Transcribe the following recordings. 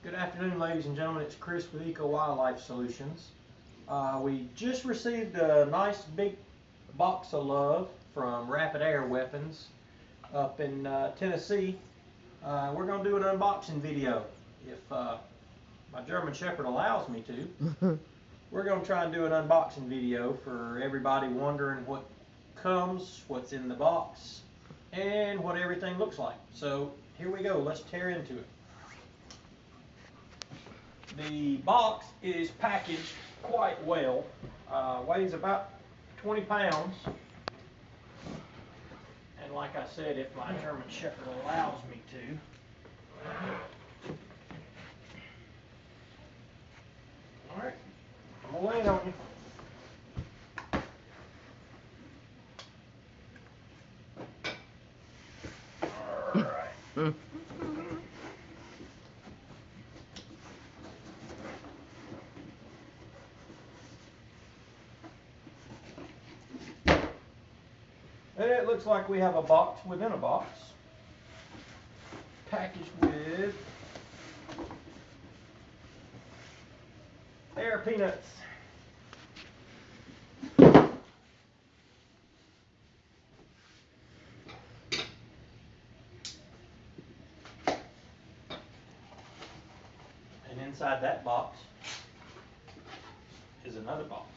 Good afternoon, ladies and gentlemen. It's Chris with Eco Wildlife Solutions. We just received a nice big box of love from Rapid Air Weapons up in Tennessee. We're going to do an unboxing video if my German Shepherd allows me to. We're going to try and do an unboxing video for everybody wondering what comes, what's in the box, and what everything looks like. So here we go. Let's tear into it. The box is packaged quite well, weighs about 20 pounds, and like I said, if my German Shepherd allows me to. Alright, I'm going to lay it on you. Alright. And it looks like we have a box within a box, packaged with air peanuts. And inside that box is another box.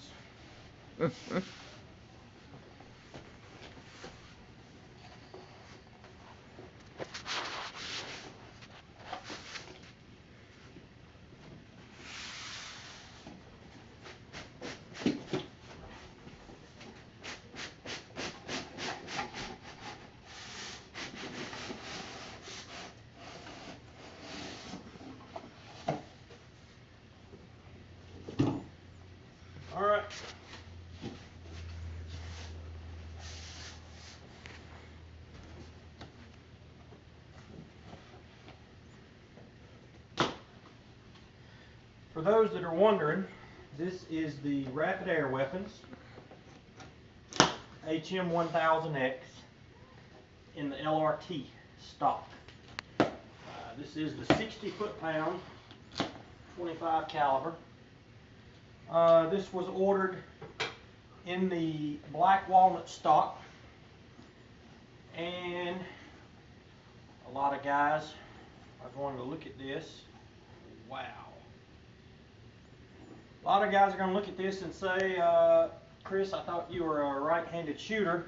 All right. For those that are wondering, this is the Rapid Air Weapons HM1000X in the LRT stock. This is the 60 foot-pound 25 caliber. This was ordered in the black walnut stock, and a lot of guys are going to look at this. Wow. A lot of guys are going to look at this and say, Chris, I thought you were a right-handed shooter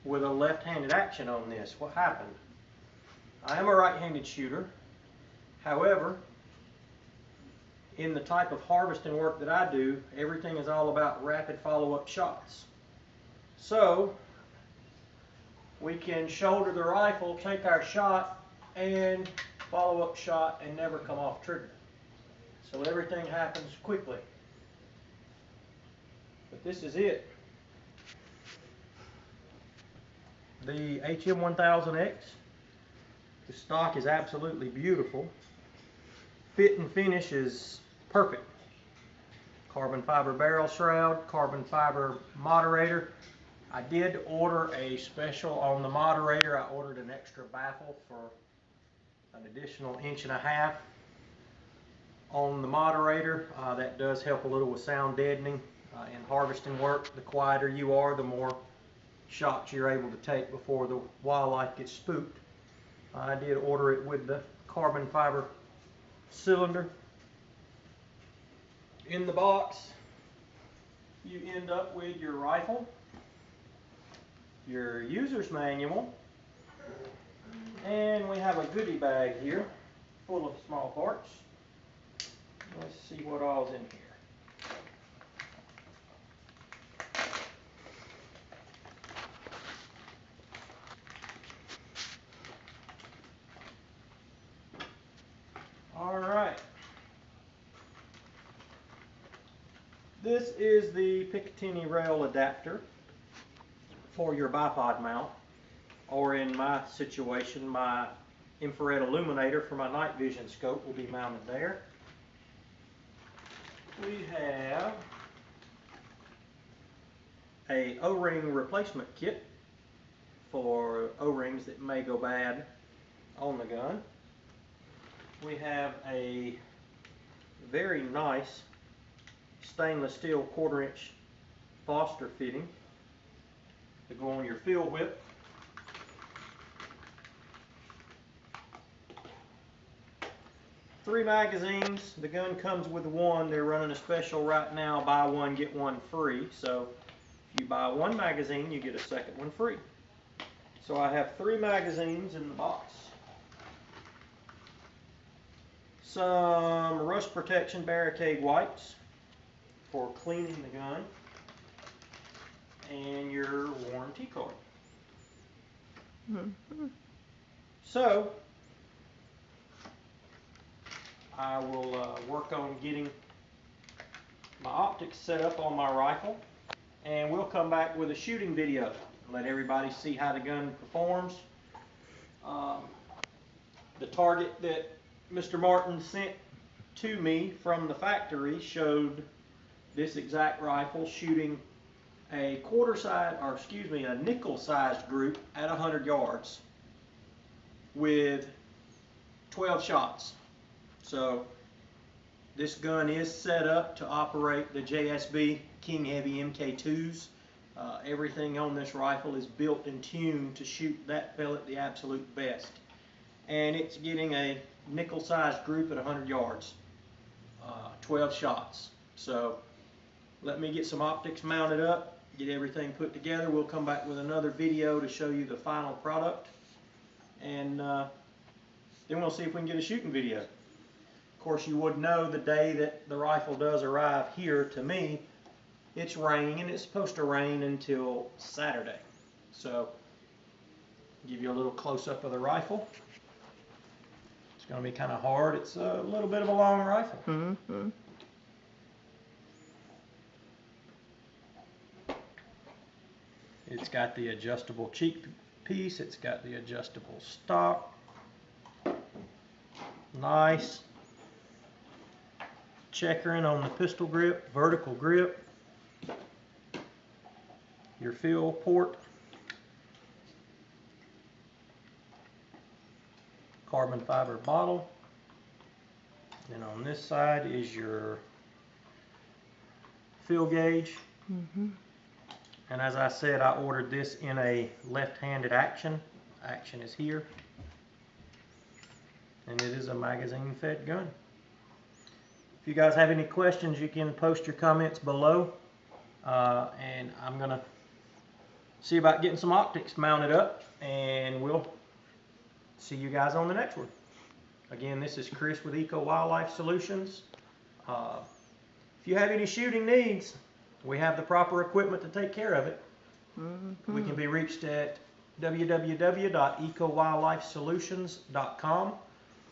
with a left-handed action on this. What happened? I am a right-handed shooter. However, in the type of harvesting work that I do, everything is all about rapid follow-up shots. So we can shoulder the rifle, take our shot, and follow-up shot and never come off trigger. So everything happens quickly. But this is it. The HM1000X, the stock is absolutely beautiful. Fit and finish is perfect. Carbon fiber barrel shroud, carbon fiber moderator. I did order a special on the moderator. I ordered an extra baffle for an additional 1.5 inches on the moderator. That does help a little with sound deadening in harvesting work. The quieter you are, the more shots you're able to take before the wildlife gets spooked. I did order it with the carbon fiber cylinder. In the box, you end up with your rifle, your user's manual, and we have a goodie bag here full of small parts. Let's see what all's in here. All right. This is the Picatinny rail adapter for your bipod mount, or in my situation, my infrared illuminator for my night vision scope will be mounted there. We have a O-ring replacement kit for O-rings that may go bad on the gun. we have a very nice stainless steel 1/4-inch Foster fitting to go on your field whip. Three magazines. The gun comes with one. They're running a special right now, buy one get one free. So if you buy one magazine, you get a second one free. So I have 3 magazines in the box. Some rust protection barricade wipes for cleaning the gun, and your warranty card. So I will work on getting my optics set up on my rifle, and we'll come back with a shooting video and let everybody see how the gun performs. The target that Mr. Martin sent to me from the factory showed this exact rifle shooting a nickel-sized group at 100 yards with 12 shots. So this gun is set up to operate the JSB King Heavy MK2s. Everything on this rifle is built and tuned to shoot that pellet the absolute best. And it's getting a nickel-sized group at 100 yards, 12 shots. So let me get some optics mounted up, get everything put together. We'll come back with another video to show you the final product, and then we'll see if we can get a shooting video. Of course, you would know the day that the rifle does arrive here to me, it's raining, and it's supposed to rain until Saturday. So give you a little close-up of the rifle. It's going to be kind of hard. It's a little bit of a long rifle. It's got the adjustable cheek piece. It's got the adjustable stock. Nice checkering on the pistol grip, vertical grip. Your fill port. Carbon fiber bottle. And on this side is your fill gauge. And as I said, I ordered this in a left-handed action. Action is here. And it is a magazine-fed gun. If you guys have any questions, you can post your comments below. And I'm going to see about getting some optics mounted up. And we'll see you guys on the next one. Again, this is Chris with Eco Wildlife Solutions. If you have any shooting needs, we have the proper equipment to take care of it. We can be reached at www.ecowildlifesolutions.com,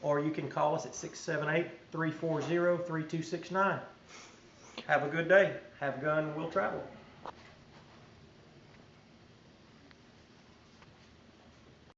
or you can call us at 678-340-3269. Have a good day. Have a gun, we'll travel.